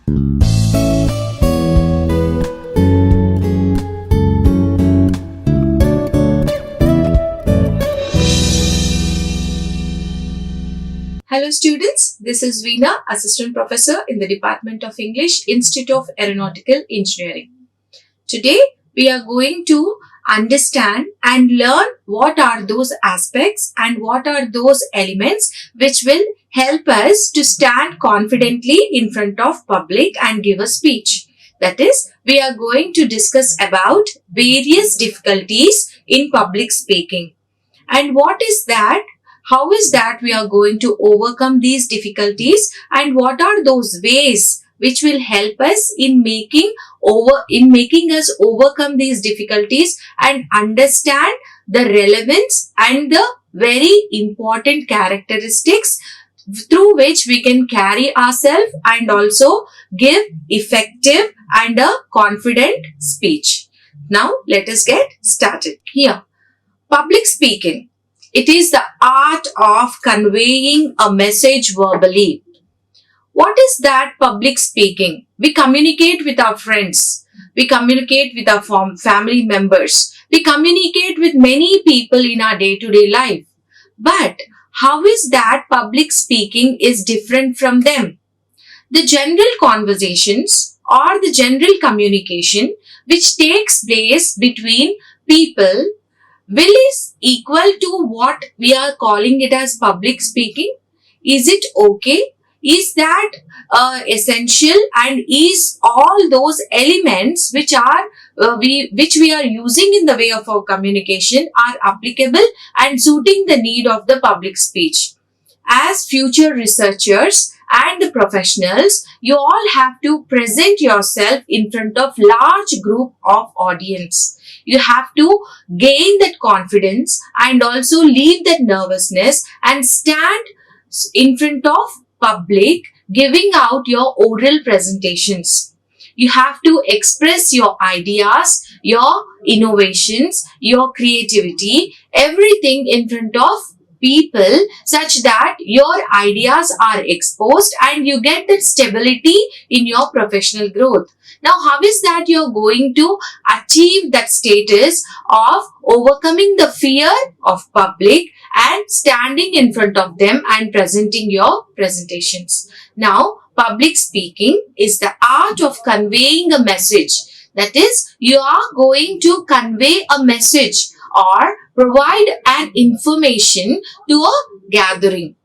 Hello students, this is Veena, Assistant Professor in the Department of English, Institute of Aeronautical Engineering. Today, we are going to understand and learn what are those aspects and what are those elements which will help us to stand confidently in front of public and give a speech. That is, we are going to discuss about various difficulties in public speaking. And what is that? How is that we are going to overcome these difficulties, and what are those ways which will help us in making us overcome these difficulties and understand the relevance and the very important characteristics through which we can carry ourselves and also give effective and a confident speech. Now let us get started. Here, public speaking. It is the art of conveying a message verbally. What is that public speaking? We communicate with our friends. We communicate with our family members. We communicate with many people in our day-to-day life. But how is that public speaking is different from them? The general conversations or the general communication which takes place between people will is equal to what we are calling it as public speaking? Is it okay? Is that essential, and is all those elements which we are using in the way of our communication are applicable and suiting the need of the public speech? As future researchers and the professionals, you all have to present yourself in front of large group of audience. You have to gain that confidence and also leave that nervousness and stand in front of public giving out your oral presentations. You have to express your ideas, your innovations, your creativity, everything in front of people such that your ideas are exposed and you get that stability in your professional growth. Now, how is that you're going to achieve that status of overcoming the fear of public and standing in front of them and presenting your presentations? Now, public speaking is the art of conveying a message. That is, you are going to convey a message or provide an information to a gathering.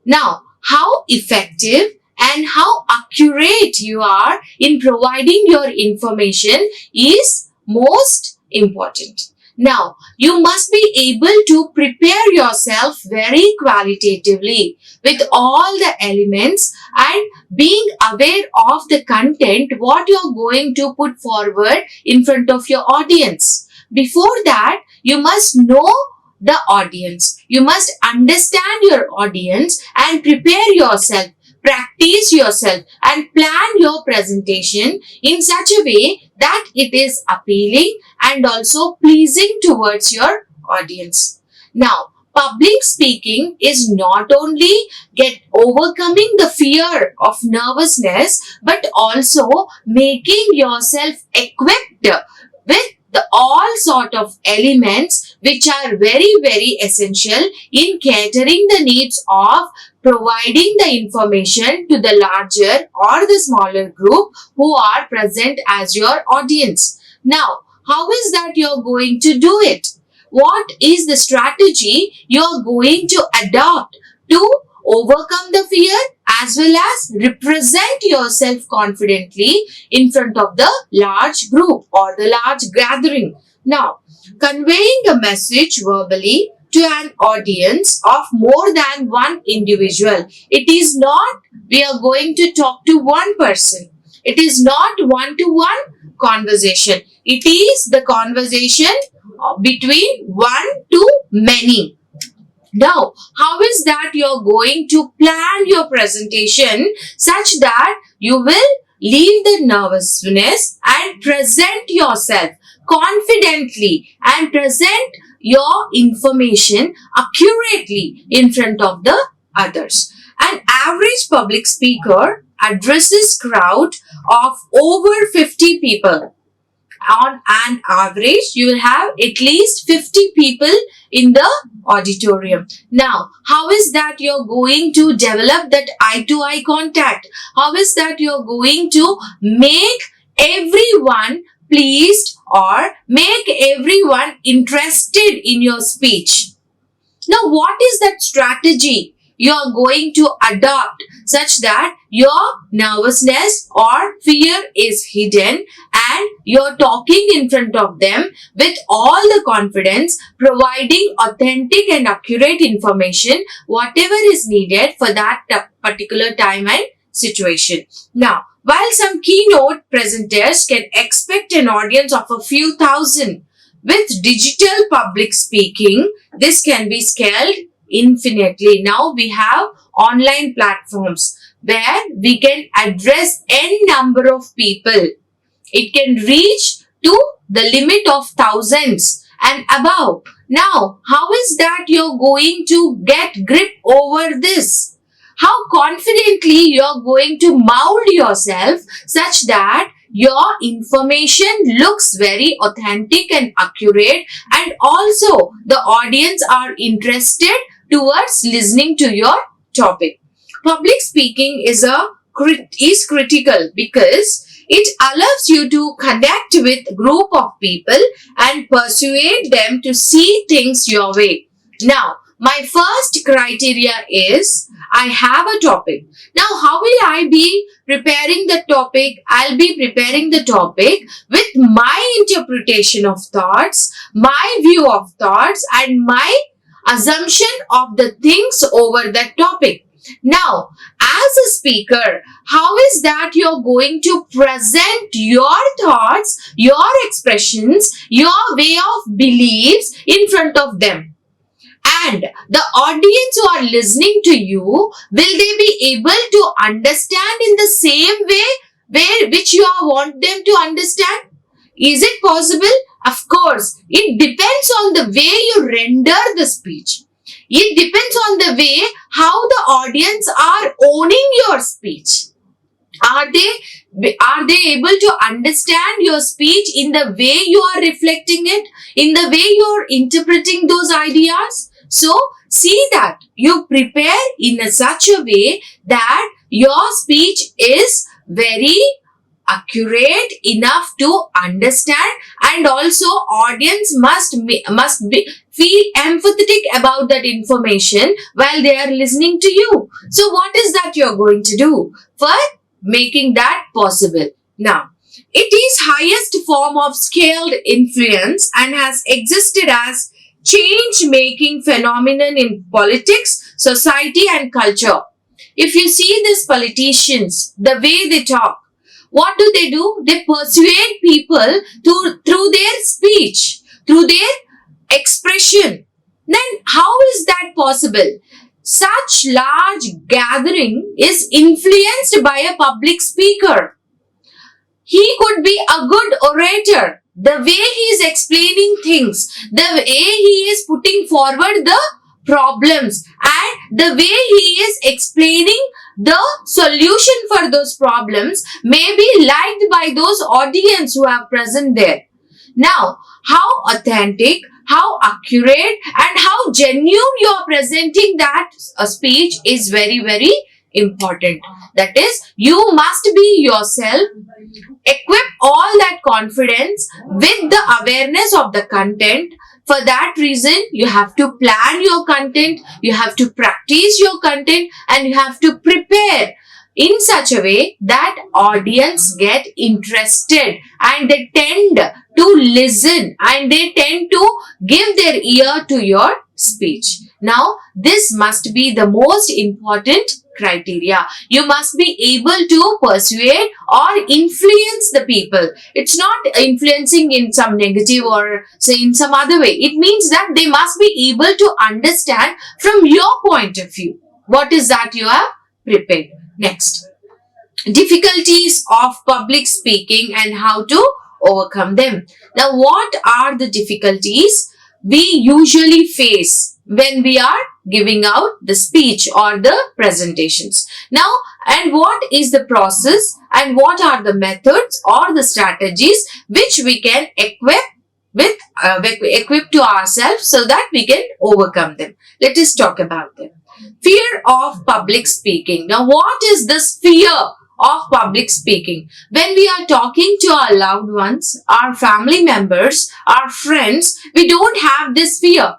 Now, how effective and how accurate you are in providing your information is most important. Now, you must be able to prepare yourself very qualitatively with all the elements and being aware of the content, what you're going to put forward in front of your audience. Before that, you must know the audience. You must understand your audience and prepare yourself, practice yourself and plan your presentation in such a way that it is appealing and also pleasing towards your audience. Now, public speaking is not only overcoming the fear of nervousness, but also making yourself equipped with all sort of elements which are very, very essential in catering the needs of providing the information to the larger or the smaller group who are present as your audience. Now, how is that you're going to do it? What is the strategy you're going to adopt to overcome the fear as well as represent yourself confidently in front of the large group or the large gathering? Now, conveying a message verbally to an audience of more than one individual. It is not we are going to talk to one person. It is not one-to-one conversation. It is the conversation between one to many. Now, how is that you're going to plan your presentation such that you will leave the nervousness and present yourself confidently and present your information accurately in front of the others. An average public speaker addresses crowd of over 50 people. On an average, you will have at least 50 people in the auditorium. Now, how is that you're going to develop that eye-to-eye contact? How is that you're going to make everyone pleased or make everyone interested in your speech? Now, what is that strategy you are going to adopt such that your nervousness or fear is hidden and you're talking in front of them with all the confidence, providing authentic and accurate information, whatever is needed for that particular time and situation. Now, while some keynote presenters can expect an audience of a few thousand, with digital public speaking, this can be scaled infinitely. Now we have online platforms where we can address n number of people. It can reach to the limit of thousands and above. Now, how is that you're going to get grip over this? How confidently you're going to mold yourself such that your information looks very authentic and accurate, and also the audience are interested towards listening to your topic. Public speaking is critical because it allows you to connect with a group of people and persuade them to see things your way. Now, my first criteria is I have a topic. Now, how will I be preparing the topic? I'll be preparing the topic with my interpretation of thoughts, my view of thoughts, and my assumption of the things over that topic. Now, as a speaker, how is that you're going to present your thoughts, your expressions, your way of beliefs in front of them? And the audience who are listening to you, will they be able to understand in the same way which you want them to understand? Is it possible? Of course, it depends on the way you render the speech. It depends on the way how the audience are owning your speech. Are they able to understand your speech in the way you are reflecting it, in the way you are interpreting those ideas? So, see that you prepare in such a way that your speech is very accurate enough to understand, and also audience must feel empathetic about that information while they are listening to you. So, what is that you are going to do for making that possible? Now, it is highest form of scaled influence and has existed as change-making phenomenon in politics, society and culture. If you see these politicians, the way they talk, what do? They persuade people through their speech, through their expression. Then how is that possible? Such large gathering is influenced by a public speaker. He could be a good orator. The way he is explaining things, the way he is putting forward the problems, and the way he is explaining the solution for those problems may be liked by those audience who are present there. Now, how authentic, how accurate, and how genuine you are presenting that speech is very, very important. That is, you must be yourself, equip all that confidence with the awareness of the content. For that reason, you have to plan your content, you have to practice your content, and you have to prepare in such a way that audience get interested and they tend to listen and they tend to give their ear to your speech. Now, this must be the most important criteria. You must be able to persuade or influence the people. It's not influencing in some negative or say in some other way. It means that they must be able to understand from your point of view. What is that you have prepared? Next, difficulties of public speaking and how to overcome them. Now, what are the difficulties we usually face when we are giving out the speech or the presentations. Now, and what is the process and what are the methods or the strategies which we can equip to ourselves so that we can overcome them. Let us talk about them. Fear of public speaking. Now, what is this fear of public speaking? When we are talking to our loved ones, our family members, our friends, we don't have this fear.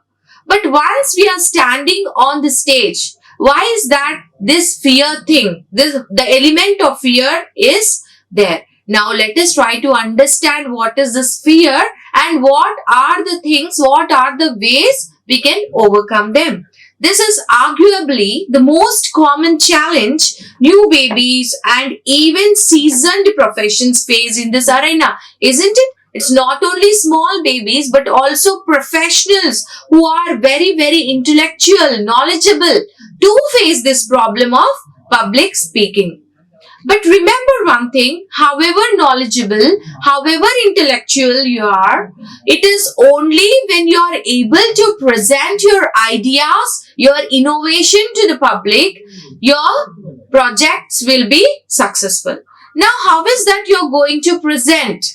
But once we are standing on the stage, why is that this fear thing? The element of fear is there. Now let us try to understand what is this fear and what are the things, what are the ways we can overcome them. This is arguably the most common challenge new babies and even seasoned professions face in this arena, isn't it? It's not only small babies but also professionals who are very, very intellectual, knowledgeable to face this problem of public speaking. But remember one thing, however knowledgeable, however intellectual you are, it is only when you are able to present your ideas, your innovation to the public, your projects will be successful. Now, how is that you are going to present?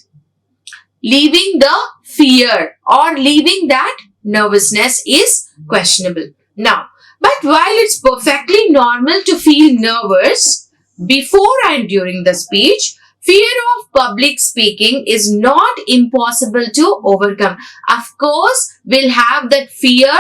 Leaving the fear or leaving that nervousness is questionable. Now, but while it's perfectly normal to feel nervous before and during the speech, fear of public speaking is not impossible to overcome. Of course, we'll have that fear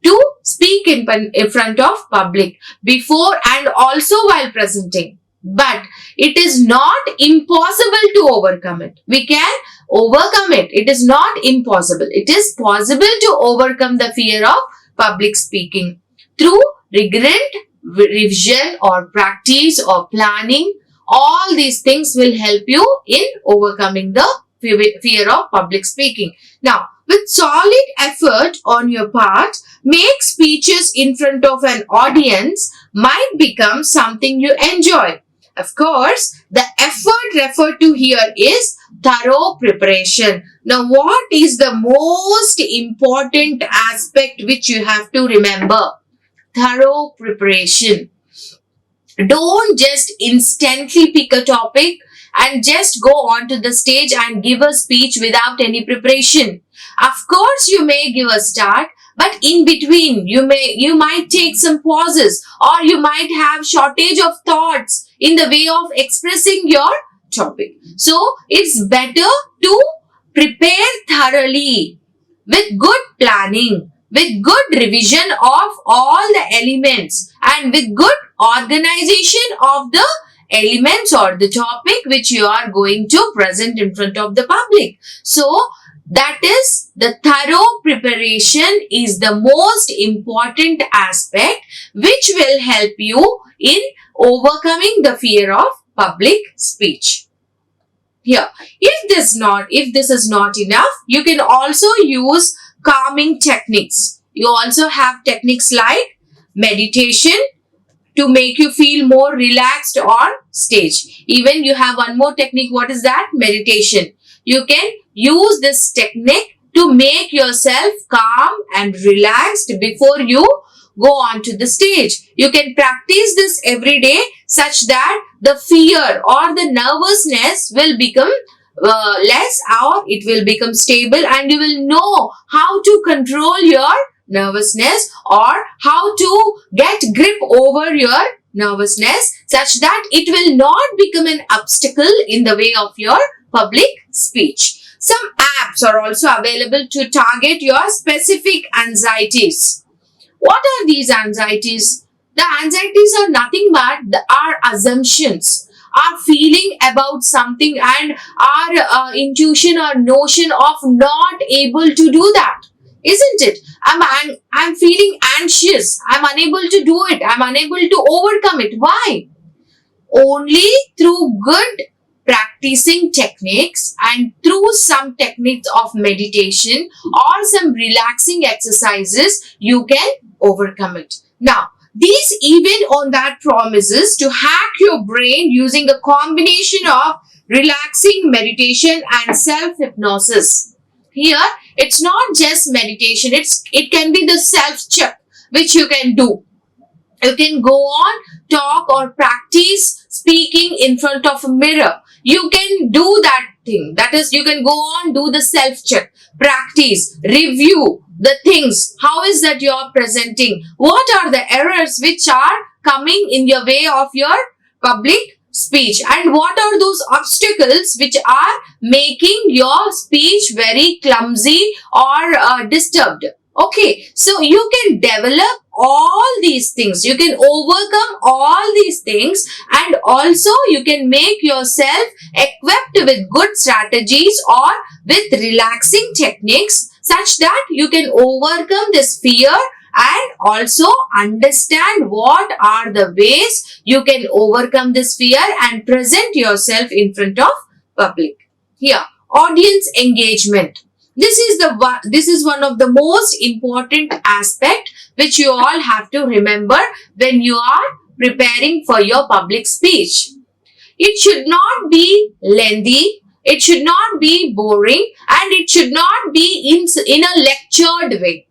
to speak in front of public before and also while presenting. But it is not impossible to overcome it. We can overcome it. It is not impossible. It is possible to overcome the fear of public speaking through rigorous revision or practice or planning. All these things will help you in overcoming the fear of public speaking. Now, with solid effort on your part, make speeches in front of an audience might become something you enjoy. Of course, the effort referred to here is thorough preparation. Now, what is the most important aspect which you have to remember? Thorough preparation. Don't just instantly pick a topic and just go onto the stage and give a speech without any preparation. Of course, you may give a start, but in between, you might take some pauses or you might have shortage of thoughts in the way of expressing your topic. So, it's better to prepare thoroughly with good planning, with good revision of all the elements and with good organization of the elements or the topic which you are going to present in front of the public. So, that is the thorough preparation is the most important aspect which will help you in overcoming the fear of public speech. Here, if this is not enough, you can also use calming techniques. You also have techniques like meditation to make you feel more relaxed on stage. Even you have one more technique. What is that? Meditation. You can use this technique to make yourself calm and relaxed before you go onto the stage. You can practice this every day such that the fear or the nervousness will become less or it will become stable and you will know how to control your nervousness or how to get grip over your nervousness such that it will not become an obstacle in the way of your public speech. Some apps are also available to target your specific anxieties. What are these anxieties? The anxieties are nothing but our assumptions, our feeling about something and our intuition or notion of not able to do that. Isn't it? I'm feeling anxious. I'm unable to do it. I'm unable to overcome it. Why? Only through good practicing techniques and through some techniques of meditation or some relaxing exercises, you can overcome it. Now, these even on that promises to hack your brain using a combination of relaxing meditation and self-hypnosis. Here, It's not just meditation. It can be the self-check which you can do. You can go on, talk or practice speaking in front of a mirror. You can do that thing. That is, you can go on, do the self-check, practice, review the things. How is that you are presenting? What are the errors which are coming in your way of your public speech? And what are those obstacles which are making your speech very clumsy or disturbed? Okay, so you can develop all these things. You can overcome all these things, and also you can make yourself equipped with good strategies or with relaxing techniques such that you can overcome this fear and also understand what are the ways you can overcome this fear and present yourself in front of public. Here, audience engagement. This is one of the most important aspect which you all have to remember when you are preparing for your public speech. It should not be lengthy, it should not be boring, and it should not be in a lectured way.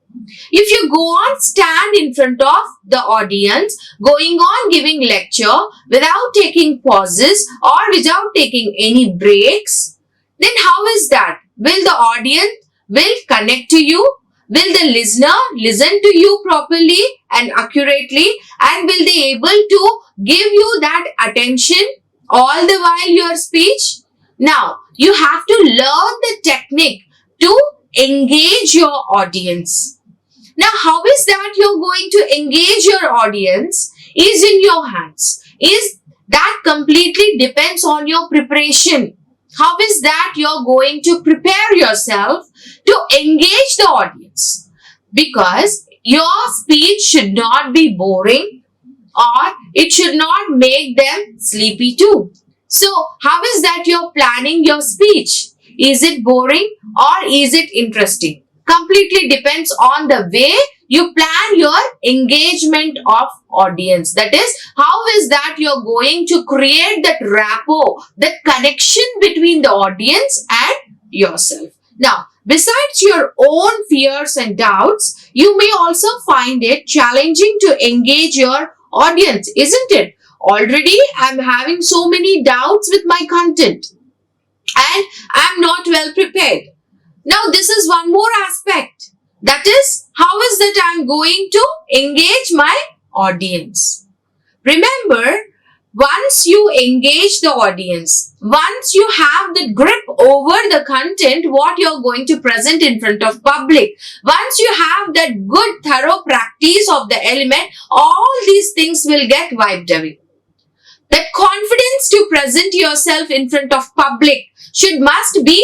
If you go on stand in front of the audience, going on giving lecture without taking pauses or without taking any breaks, then how is that? Will the audience will connect to you? Will the listener listen to you properly and accurately? And will they able to give you that attention all the while your speech? Now, you have to learn the technique to engage your audience. Now, how is that you're going to engage your audience is in your hands. Is that completely depends on your preparation. How is that you're going to prepare yourself to engage the audience? Because your speech should not be boring or it should not make them sleepy too. So, how is that you're planning your speech? Is it boring or is it interesting? Completely depends on the way you plan your engagement of audience. That is, how is that you're going to create that rapport, that connection between the audience and yourself. Now, besides your own fears and doubts, you may also find it challenging to engage your audience, isn't it? Already, I'm having so many doubts with my content and I'm not well prepared. Now, this is one more aspect. That is, how is that I'm going to engage my audience? Remember, once you engage the audience, once you have the grip over the content, what you're going to present in front of public, once you have that good thorough practice of the element, all these things will get wiped away. That confidence to present yourself in front of public must be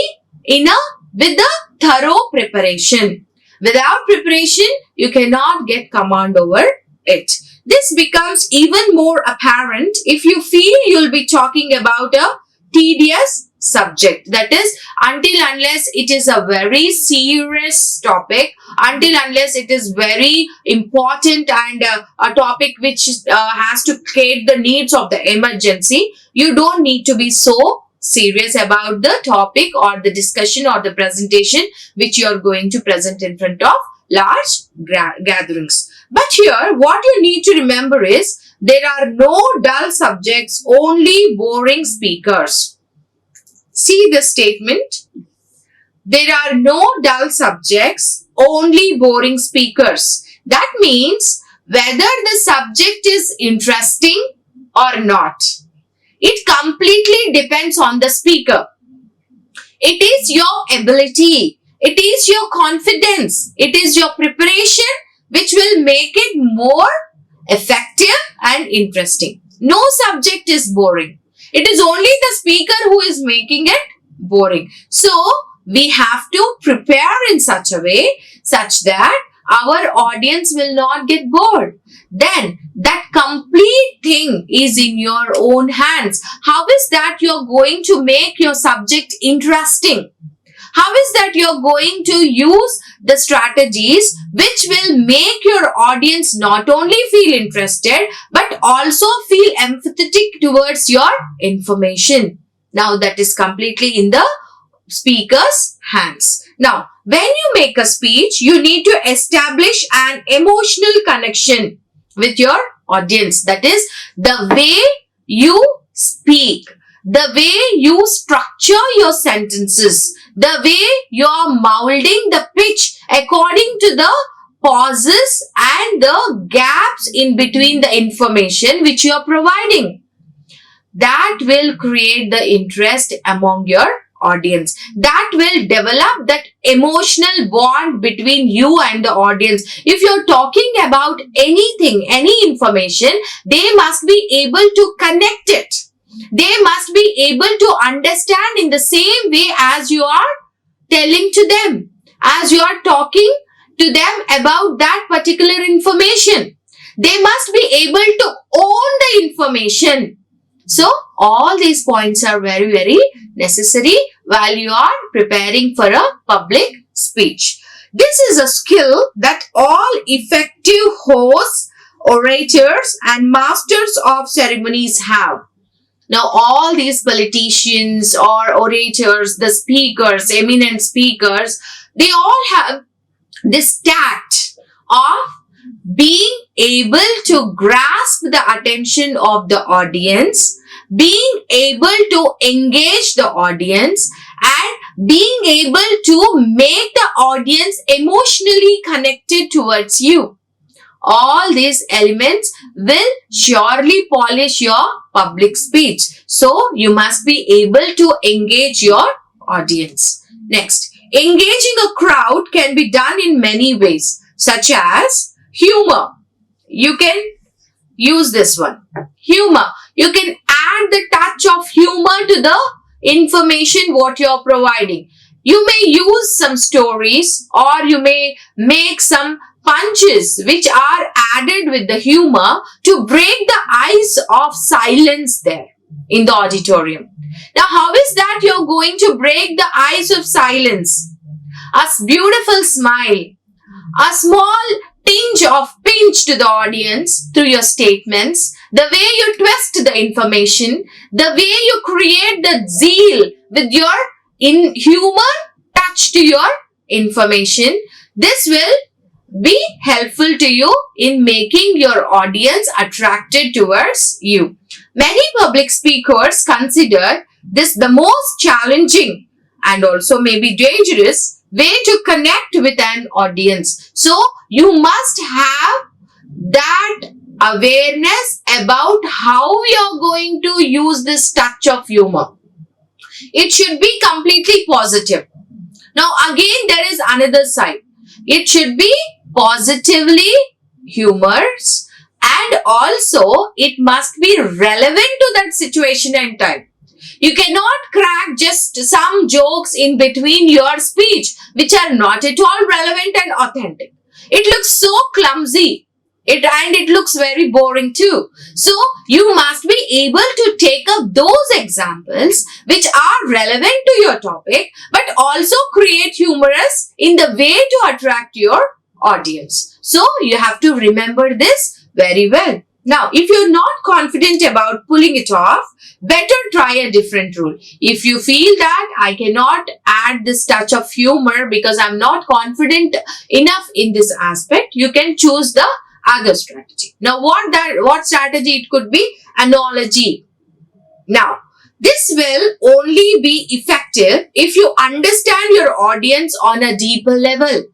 with a thorough preparation. Without preparation, you cannot get command over it. This becomes even more apparent if you feel you'll be talking about a tedious subject. That is, until unless it is a very serious topic, until unless it is very important and a topic which has to cater the needs of the emergency, you don't need to be so serious about the topic or the discussion or the presentation which you are going to present in front of large gatherings. But here, what you need to remember is there are no dull subjects, only boring speakers. See the statement. There are no dull subjects, only boring speakers. That means whether the subject is interesting or not. It completely depends on the speaker. It is your ability. It is your confidence. It is your preparation which will make it more effective and interesting. No subject is boring. It is only the speaker who is making it boring. So, we have to prepare in such a way such that our audience will not get bored. Then, that complete thing is in your own hands. How is that you're going to make your subject interesting? How is that you're going to use the strategies which will make your audience not only feel interested but also feel empathetic towards your information? Now, that is completely in the speaker's hands. Now, when you make a speech, you need to establish an emotional connection with your audience. That is, the way you speak, the way you structure your sentences, the way you are molding the pitch according to the pauses and the gaps in between the information which you are providing. That will create the interest among your audience. That will develop that emotional bond between you and the audience. If you're talking about anything, any information, they must be able to connect it. They must be able to understand in the same way as you are telling to them, as you are talking to them about that particular information. They must be able to own the information. So, all these points are very, very necessary while you are preparing for a public speech. This is a skill that all effective hosts, orators, and masters of ceremonies have. Now, all these politicians or orators, the speakers, eminent speakers, they all have this tact of being able to grasp the attention of the audience, being able to engage the audience, and being able to make the audience emotionally connected towards you. All these elements will surely polish your public speech. So, you must be able to engage your audience. Next, engaging a crowd can be done in many ways, such as humor. You can use this one. Humor. You can add the touch of humor to the information what you are providing. You may use some stories, or you may make some punches which are added with the humor to break the ice of silence there in the auditorium. Now, how is that you're going to break the ice of silence? A beautiful smile, a small tinge of pinch to the audience through your statements, the way you twist the information, the way you create the zeal with your humor touch to your information. This will be helpful to you in making your audience attracted towards you. Many public speakers consider this the most challenging and also maybe dangerous way to connect with an audience. So, you must have that awareness about how you're going to use this touch of humor. It should be completely positive. Now, again, there is another side. It should be positively humorous, and also it must be relevant to that situation and time. You cannot crack just some jokes in between your speech which are not at all relevant and authentic. It looks so clumsy. It looks very boring too. So, you must be able to take up those examples which are relevant to your topic, but also create humorous in the way to attract your audience. So, you have to remember this very well. Now, if you're not confident about pulling it off, better try a different rule. If you feel that I cannot add this touch of humor because I'm not confident enough in this aspect, you can choose the other strategy. Now, what strategy it could be? Analogy. Now, this will only be effective if you understand your audience on a deeper level.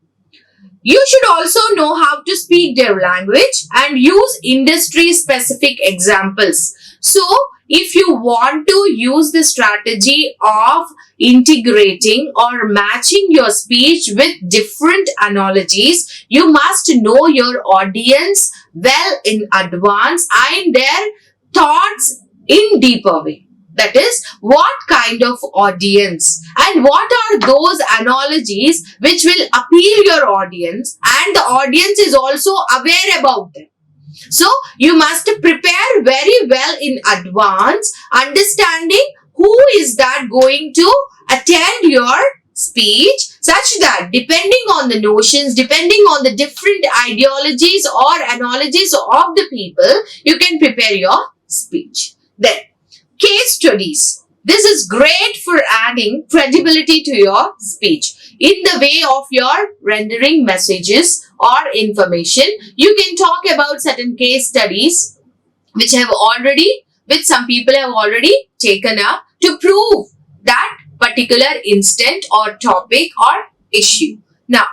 You should also know how to speak their language and use industry-specific examples. So, if you want to use the strategy of integrating or matching your speech with different analogies, you must know your audience well in advance and their thoughts in deeper way. That is, what kind of audience and what are those analogies which will appeal your audience, and the audience is also aware about them. So, you must prepare very well in advance, understanding who is that going to attend your speech, such that depending on the notions, depending on the different ideologies or analogies of the people, you can prepare your speech. Then, case studies. This is great for adding credibility to your speech. In the way of your rendering messages or information, you can talk about certain case studies which some people have already taken up to prove that particular instant or topic or issue. Now,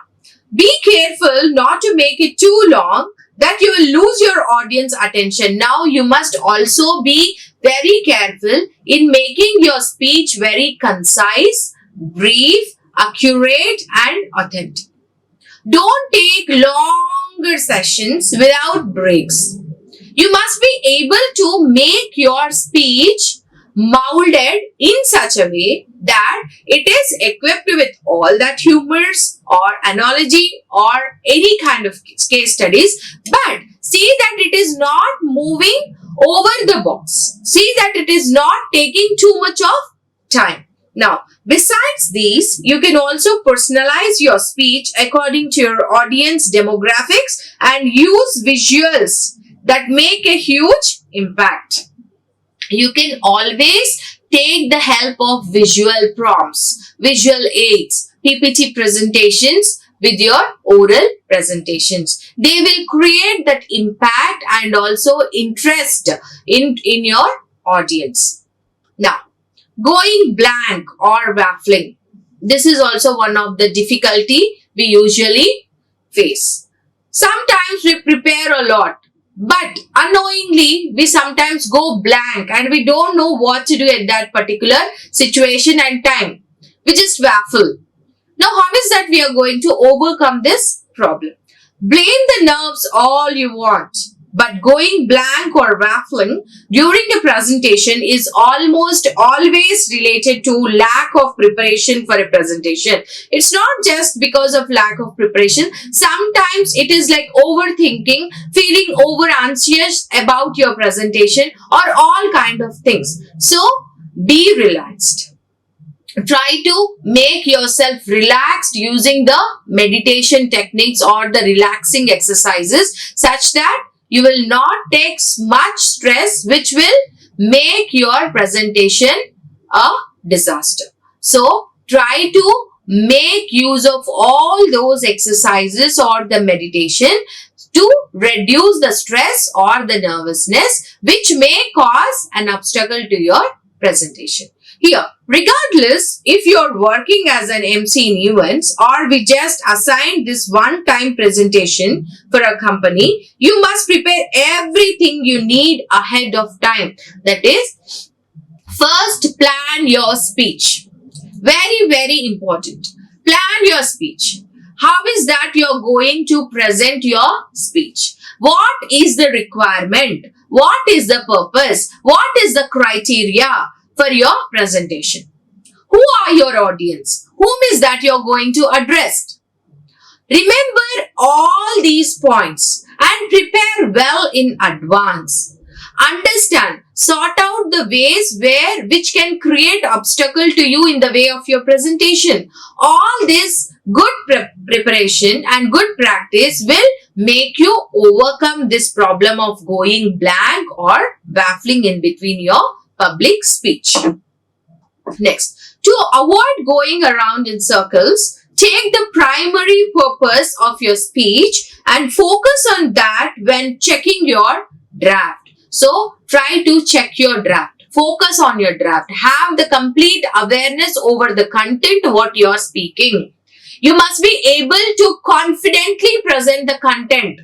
be careful not to make it too long that you will lose your audience attention. Now, you must also be very careful in making your speech very concise, brief, accurate and authentic. Don't take longer sessions without breaks. You must be able to make your speech molded in such a way that it is equipped with all that humors or analogy or any kind of case studies, but see that it is not moving over the box. See that it is not taking too much of time. Now, besides these, you can also personalize your speech according to your audience demographics and use visuals that make a huge impact. You can always take the help of visual prompts, visual aids, PPT presentations with your oral presentations. They will create that impact and also interest in your audience. Now, going blank or waffling. This is also one of the difficulty we usually face. Sometimes we prepare a lot, but unknowingly, we sometimes go blank and we don't know what to do at that particular situation and time. We just waffle. Now, how is that we are going to overcome this problem? Blame the nerves all you want, but going blank or waffling during a presentation is almost always related to lack of preparation for a presentation. It's not just because of lack of preparation. Sometimes it is like overthinking, feeling over anxious about your presentation or all kind of things. So, be relaxed. Try to make yourself relaxed using the meditation techniques or the relaxing exercises such that you will not take much stress which will make your presentation a disaster. So, try to make use of all those exercises or the meditation to reduce the stress or the nervousness which may cause an obstacle to your presentation. Here, regardless if you're working as an MC in events or we just assigned this one-time presentation for a company, you must prepare everything you need ahead of time. That is, first plan your speech. Very, very important. Plan your speech. How is that you're going to present your speech? What is the requirement? What is the purpose? What is the criteria for your presentation? Who are your audience? Whom is that you're going to address? Remember all these points and prepare well in advance. Understand, sort out the ways which can create obstacle to you in the way of your presentation. All this good preparation and good practice will make you overcome this problem of going blank or waffling in between your public speech. Next, to avoid going around in circles, take the primary purpose of your speech and focus on that when checking your draft. So, try to check your draft. Focus on your draft. Have the complete awareness over the content what you are speaking. You must be able to confidently present the content.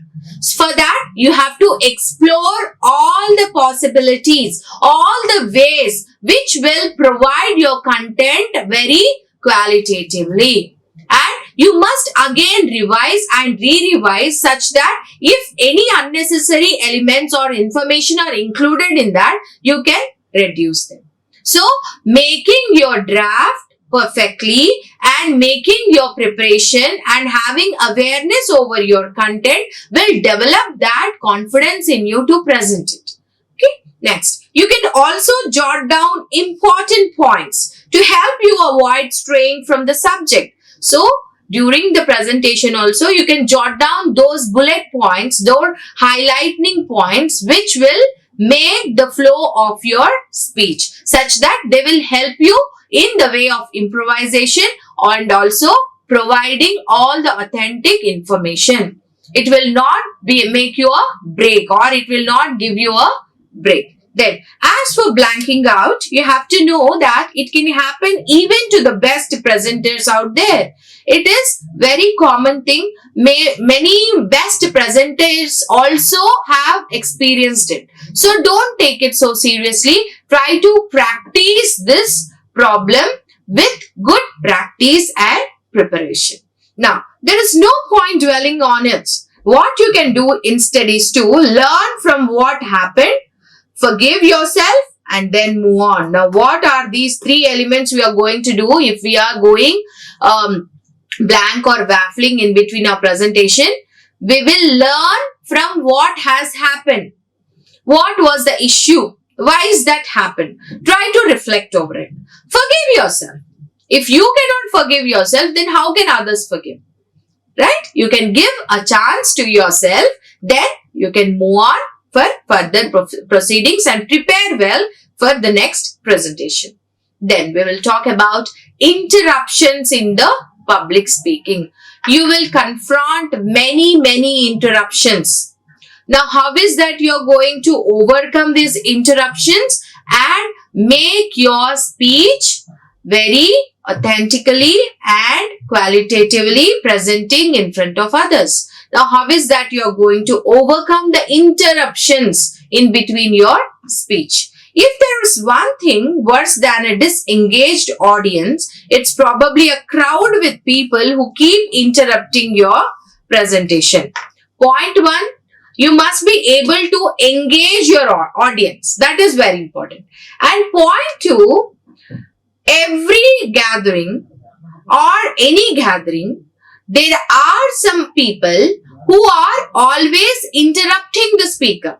For that, you have to explore all the possibilities, all the ways which will provide your content very qualitatively. And you must again revise and re-revise such that if any unnecessary elements or information are included in that, you can reduce them. So, making your draft perfectly and making your preparation and having awareness over your content will develop that confidence in you to present it. Okay. Next, you can also jot down important points to help you avoid straying from the subject. So, during the presentation also, you can jot down those bullet points, those highlighting points which will make the flow of your speech such that they will help you in the way of improvisation and also providing all the authentic information. It will not make you a break, or it will not give you a break. Then, as for blanking out, you have to know that it can happen even to the best presenters out there. It is very common thing. Many best presenters also have experienced it. So don't take it so seriously. Try to practice this problem with good practice and preparation. Now, there is no point dwelling on it. What you can do instead is to learn from what happened, forgive yourself, and then move on. Now, what are these three elements we are going to do if we are going blank or waffling in between our presentation? We will learn from what has happened. What was the issue? Why is that happened? Try to reflect over it. Forgive yourself. If you cannot forgive yourself, then how can others forgive? Right? You can give a chance to yourself, then you can move on for further proceedings and prepare well for the next presentation. Then we will talk about interruptions in the public speaking. You will confront many interruptions. Now, how is that you are going to overcome these interruptions and make your speech very authentically and qualitatively presenting in front of others? Now, how is that you are going to overcome the interruptions in between your speech? If there is one thing worse than a disengaged audience, it's probably a crowd with people who keep interrupting your presentation. Point one, you must be able to engage your audience. That is very important. And point two, every gathering or any gathering, there are some people who are always interrupting the speaker.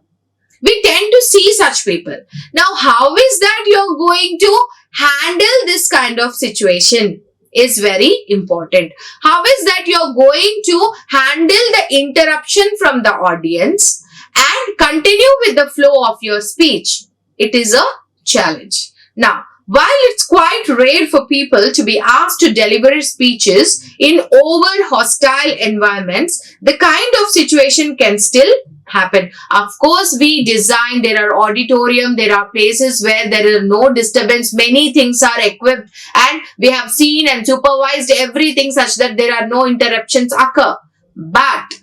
We tend to see such people. Now, how is that you're going to handle this kind of situation is very important. How is that you're going to handle the interruption from the audience and continue with the flow of your speech? It is a challenge. Now, while it's quite rare for people to be asked to deliver speeches in over hostile environments, the kind of situation can still happen. Of course, we design, there are auditorium, there are places where there is no disturbance, many things are equipped, and we have seen and supervised everything such that there are no interruptions occur. But,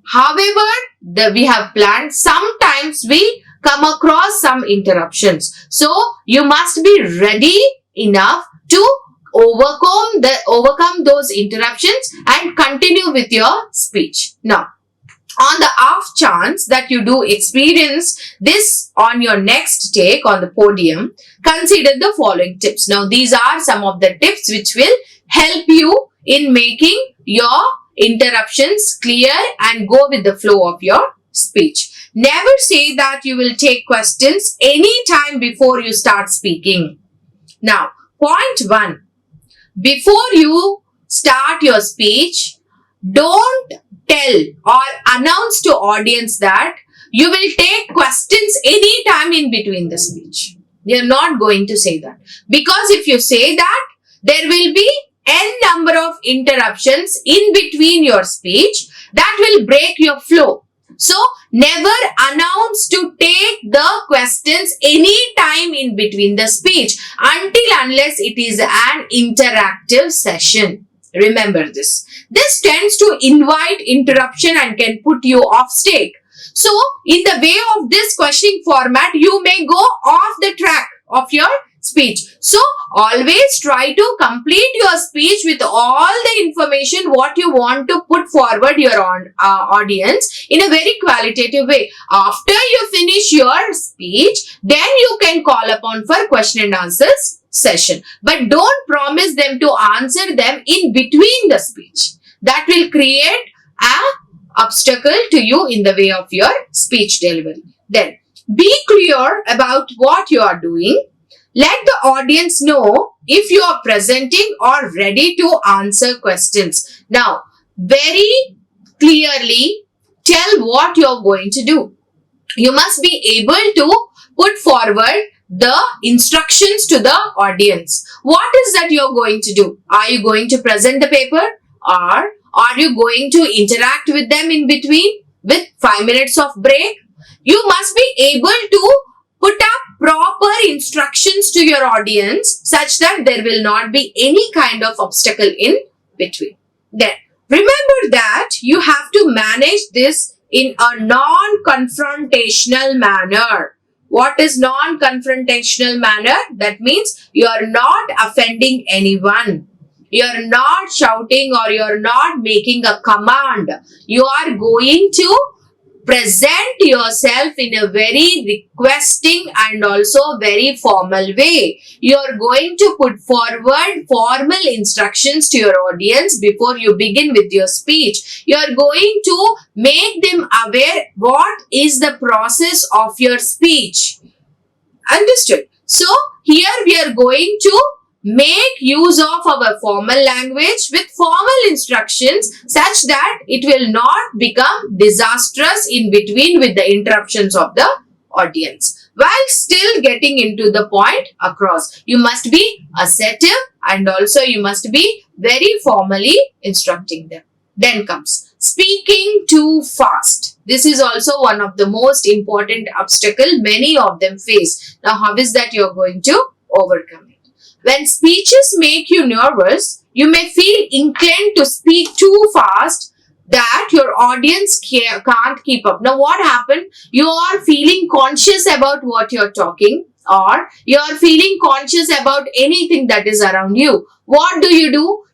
however, we have planned, sometimes we come across some interruptions. So, you must be ready enough to overcome those interruptions and continue with your speech. Now, on the off chance that you do experience this on your next take on the podium, consider the following tips. Now, these are some of the tips which will help you in making your interruptions clear and go with the flow of your speech. Never say that you will take questions any time before you start speaking. Now, point one, before you start your speech, don't tell or announce to audience that you will take questions any time in between the speech. You're not going to say that. Because if you say that, there will be n number of interruptions in between your speech that will break your flow. So, never announce to take the questions any time in between the speech unless it is an interactive session. Remember this. This tends to invite interruption and can put you off stake. So, in the way of this questioning format, you may go off the track of your speech. So, always try to complete your speech with all the information what you want to put forward your audience in a very qualitative way. After you finish your speech, then you can call upon for question and answers session. But don't promise them to answer them in between the speech. That will create an obstacle to you in the way of your speech delivery. Then, be clear about what you are doing. Let the audience know if you are presenting or ready to answer questions. Now, very clearly tell what you are going to do. You must be able to put forward the instructions to the audience. What is that you're going to do? Are you going to present the paper, or are you going to interact with them in between with 5 minutes of break? You must be able to put up proper instructions to your audience such that there will not be any kind of obstacle in between. Then remember that you have to manage this in a non-confrontational manner. What is non-confrontational manner? That means you are not offending anyone. You are not shouting or you are not making a command. You are going to present yourself in a very requesting and also very formal way. You are going to put forward formal instructions to your audience before you begin with your speech. You are going to make them aware what is the process of your speech. Understood? So, here we are going to make use of our formal language with formal instructions such that it will not become disastrous in between with the interruptions of the audience, while still getting into the point across. You must be assertive and also you must be very formally instructing them. Then comes speaking too fast. This is also one of the most important obstacle many of them face. Now, how is that you are going to overcome it? When speeches make you nervous, you may feel inclined to speak too fast that your audience can't keep up. Now, what happened? You are feeling conscious about what you're talking, or you are feeling conscious about anything that is around you. What do?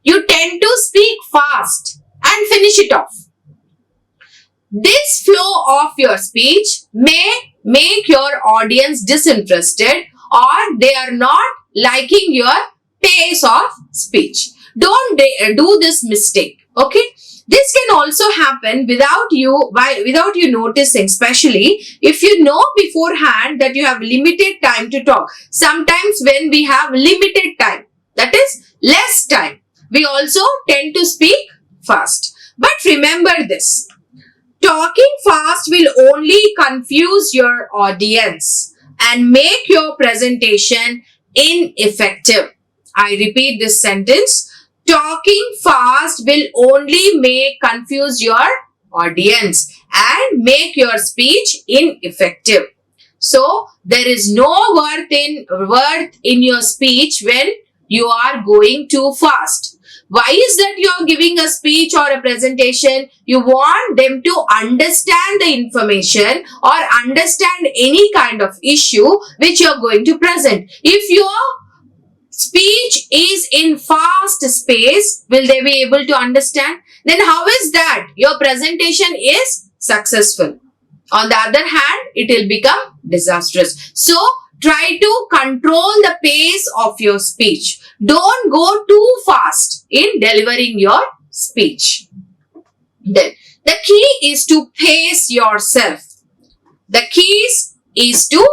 You tend to speak fast and finish it off. This flow of your speech may make your audience disinterested, or they are not liking your pace of speech. Don't do this mistake. Okay. This can also happen without you noticing, especially if you know beforehand that you have limited time to talk. Sometimes when we have limited time, that is less time, we also tend to speak fast. But remember this, talking fast will only confuse your audience and make your presentation ineffective. I repeat this sentence. Talking fast will only confuse your audience and make your speech ineffective. So, there is no worth in your speech when you are going too fast. Why is that you are giving a speech or a presentation? You want them to understand the information or understand any kind of issue which you are going to present. If your speech is in fast space, will they be able to understand? Then how is that your presentation is successful? On the other hand, it will become disastrous. So, try to control the pace of your speech. Don't go too fast in delivering your speech. Then, the key is to pace yourself. The key is to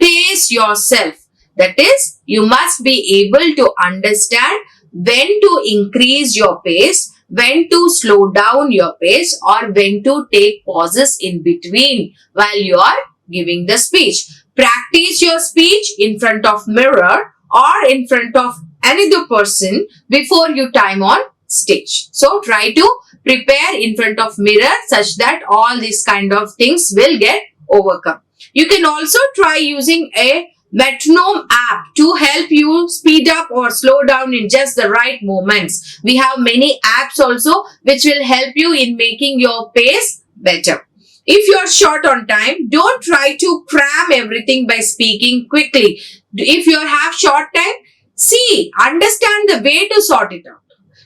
pace yourself. That is, you must be able to understand when to increase your pace, when to slow down your pace, or when to take pauses in between while you are giving the speech. Practice your speech in front of mirror or in front of another person before you time on stage. So, try to prepare in front of mirror such that all these kind of things will get overcome. You can also try using a metronome app to help you speed up or slow down in just the right moments. We have many apps also which will help you in making your pace better. If you are short on time, don't try to cram everything by speaking quickly. If you have short time, understand the way to sort it out.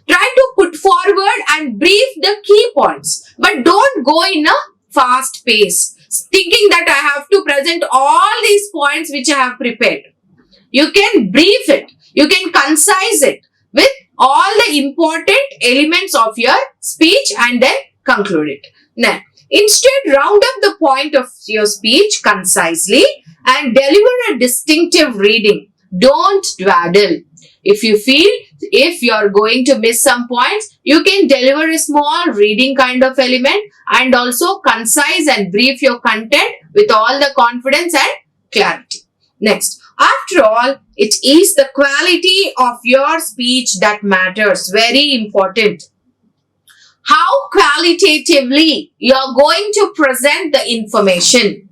Try to put forward and brief the key points, but don't go in a fast pace, thinking that I have to present all these points which I have prepared. You can brief it. You can concise it with all the important elements of your speech and then conclude it. Now, instead, round up the point of your speech concisely and deliver a distinctive reading. Don't dawdle. If you feel if you are going to miss some points, you can deliver a small reading kind of element and also concise and brief your content with all the confidence and clarity. Next, after all, it is the quality of your speech that matters. Very important. How qualitatively you are going to present the information.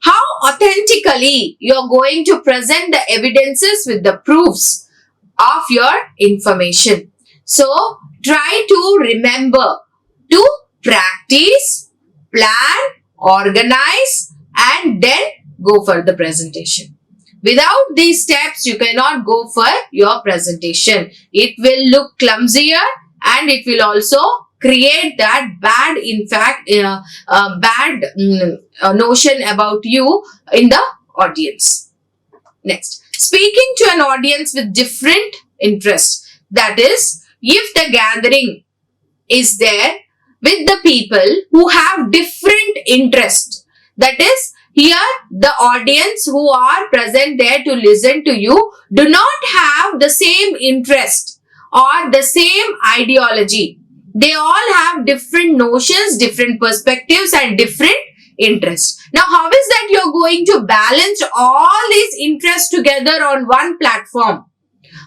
How authentically you are going to present the evidences with the proofs of your information. So, try to remember to practice, plan, organize, and then go for the presentation. Without these steps, you cannot go for your presentation. It will look clumsier and it will also create that bad, notion about you in the audience. Next, speaking to an audience with different interests. That is, if the gathering is there with the people who have different interests, that is, here the audience who are present there to listen to you do not have the same interest or the same ideology. They all have different notions, different perspectives and different interests. Now, how is that you're going to balance all these interests together on one platform?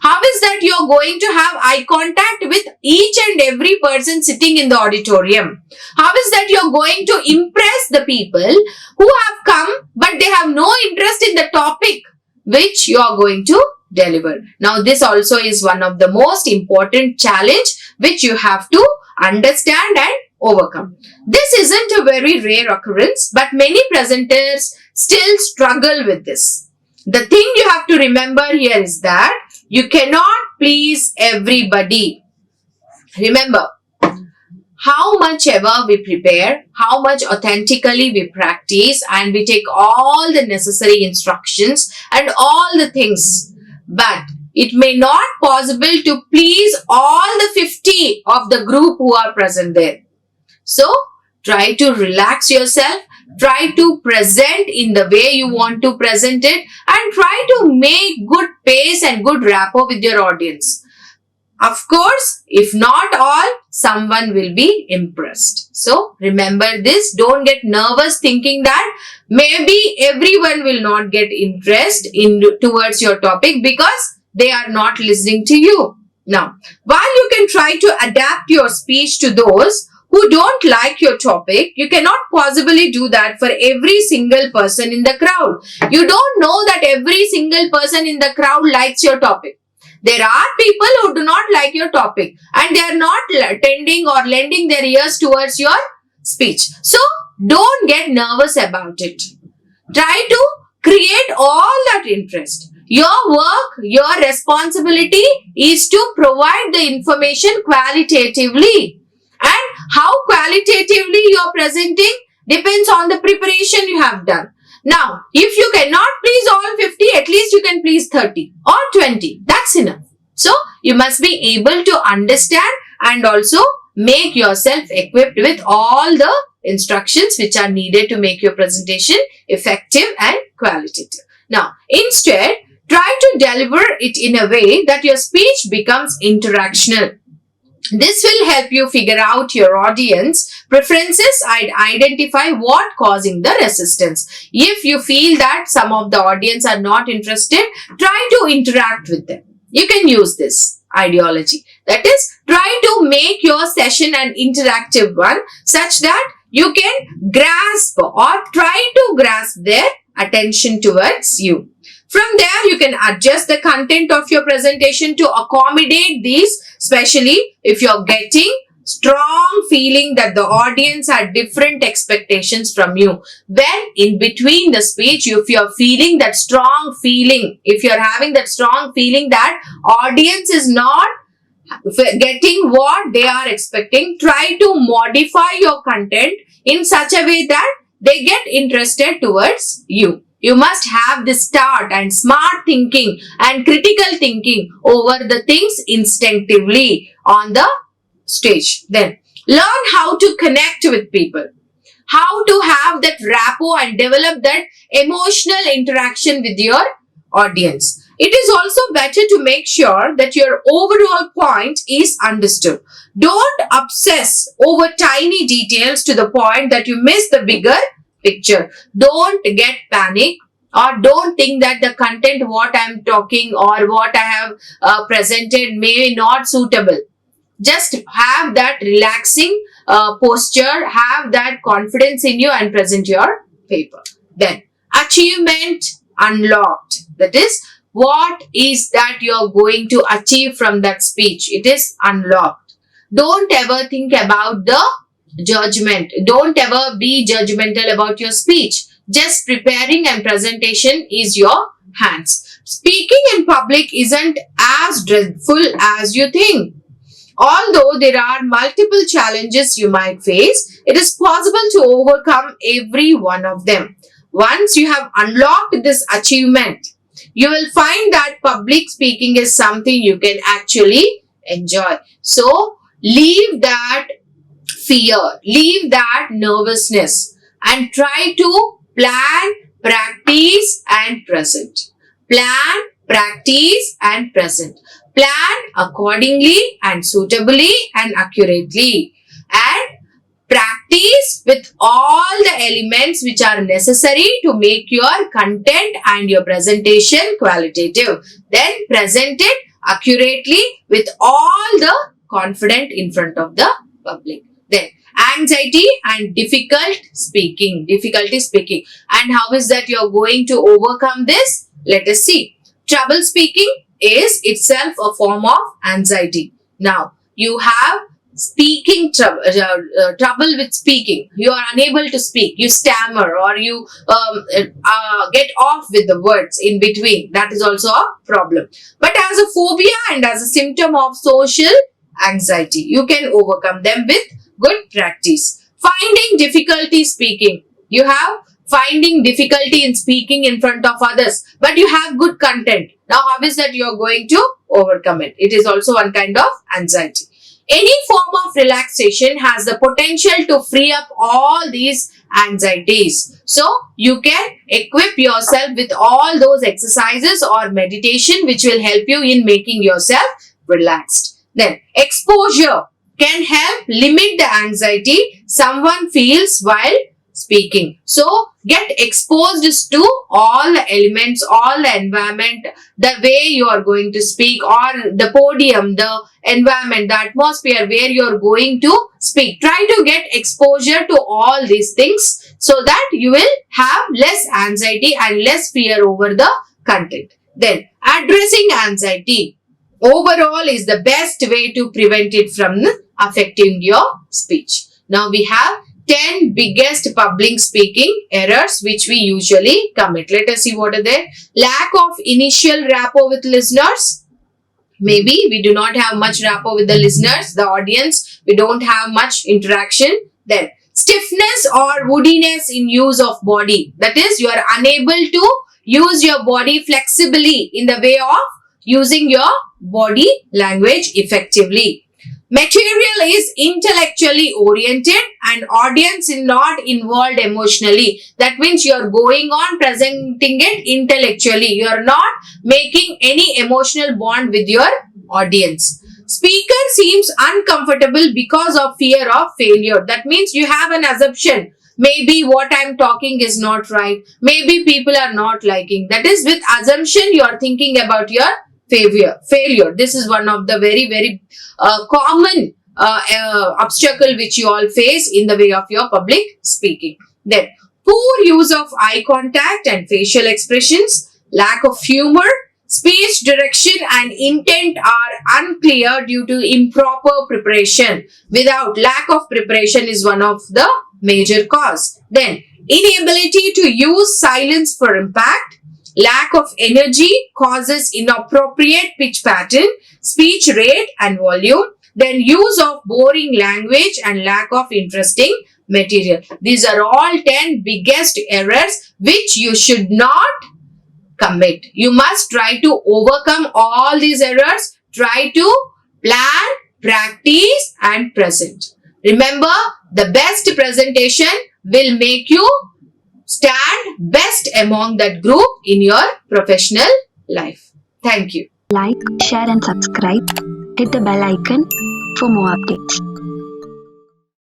How is that you're going to have eye contact with each and every person sitting in the auditorium? How is that you're going to impress the people who have come but they have no interest in the topic which you are going to deliver? Now, this also is one of the most important challenge which you have to understand and overcome. This isn't a very rare occurrence, but many presenters still struggle with this. The thing you have to remember here is that you cannot please everybody. Remember, how much ever we prepare, how much authentically we practice and we take all the necessary instructions and all the things, but it may not possible to please all the 50 of the group who are present there. So, try to relax yourself, try to present in the way you want to present it and try to make good pace and good rapport with your audience. Of course, if not all, someone will be impressed. So, remember this. Don't get nervous thinking that maybe everyone will not get interest towards your topic because they are not listening to you. Now, while you can try to adapt your speech to those who don't like your topic, you cannot possibly do that for every single person in the crowd. You don't know that every single person in the crowd likes your topic. There are people who do not like your topic and they are not tending or lending their ears towards your speech. So, don't get nervous about it. Try to create all that interest. Your work, your responsibility is to provide the information qualitatively. And how qualitatively you are presenting depends on the preparation you have done. Now, if you cannot please all 50, at least you can please 30 or 20. That's enough. So, you must be able to understand and also make yourself equipped with all the instructions which are needed to make your presentation effective and qualitative. Now, instead, try to deliver it in a way that your speech becomes interactional. This will help you figure out your audience preferences and identify what causing the resistance. If you feel that some of the audience are not interested, try to interact with them. You can use this ideology. That is, try to make your session an interactive one such that you can grasp or try to grasp their attention towards you. From there, you can adjust the content of your presentation to accommodate these, especially if you're getting strong feeling that the audience had different expectations from you. When in between the speech, if you're feeling that strong feeling, if you're having that strong feeling that audience is not getting what they are expecting, try to modify your content in such a way that they get interested towards you. You must have the start and smart thinking and critical thinking over the things instinctively on the stage. Then, learn how to connect with people, how to have that rapport and develop that emotional interaction with your audience. It is also better to make sure that your overall point is understood. Don't obsess over tiny details to the point that you miss the bigger picture. Don't get panic, or don't think that the content what I am talking or what I have presented may not suitable. Just have that relaxing posture, have that confidence in you and present your paper. Then, achievement unlocked. That is, what is that you are going to achieve from that speech? It is unlocked. Don't ever think about the judgment. Don't ever be judgmental about your speech. Just preparing and presentation is your hands. Speaking in public isn't as dreadful as you think. Although there are multiple challenges you might face, it is possible to overcome every one of them. Once you have unlocked this achievement, you will find that public speaking is something you can actually enjoy. So, leave that fear, leave that nervousness, and try to plan, practice, and present. Plan, practice, and present. Plan accordingly and suitably and accurately. And practice with all the elements which are necessary to make your content and your presentation qualitative. Then present it accurately with all the confidence in front of the public. Then anxiety and difficulty speaking. And how is that you are going to overcome this? Let us see. Trouble speaking is itself a form of anxiety. Now, you have speaking trouble with speaking. You are unable to speak. You stammer, or you get off with the words in between. That is also a problem. But as a phobia and as a symptom of social anxiety, you can overcome them with good practice. Finding difficulty speaking. You have finding difficulty in speaking in front of others, but you have good content. Now, how is that you are going to overcome it? It is also one kind of anxiety. Any form of relaxation has the potential to free up all these anxieties. So, you can equip yourself with all those exercises or meditation which will help you in making yourself relaxed. Then, exposure can help limit the anxiety someone feels while speaking. So, get exposed to all the elements, all the environment, the way you are going to speak, or the podium, the environment, the atmosphere where you are going to speak. Try to get exposure to all these things so that you will have less anxiety and less fear over the content. Then, addressing anxiety overall is the best way to prevent it from affecting your speech. Now, we have 10 biggest public speaking errors which we usually commit. Let us see what are there. Lack of initial rapport with listeners. Maybe we do not have much rapport with the listeners, the audience. We don't have much interaction. Then stiffness or woodiness in use of body. That is, you are unable to use your body flexibly in the way of using your body language effectively. Material is intellectually oriented and audience is not involved emotionally. That means you are going on presenting it intellectually. You are not making any emotional bond with your audience. Speaker seems uncomfortable because of fear of failure. That means you have an assumption. Maybe what I am talking is not right. Maybe people are not liking. That is, with assumption you are thinking about your failure. This is one of the very common obstacle which you all face in the way of your public speaking. Then, poor use of eye contact and facial expressions, lack of humor, speech direction and intent are unclear due to improper preparation. Without lack of preparation is one of the major cause. Then, inability to use silence for impact. Lack of energy causes inappropriate pitch pattern, speech rate and volume. Then use of boring language and lack of interesting material. These are all 10 biggest errors which you should not commit. You must try to overcome all these errors. Try to plan, practice and present. Remember, the best presentation will make you stand best among that group in your professional life. Thank you. Like, share and subscribe. Hit the bell icon for more updates.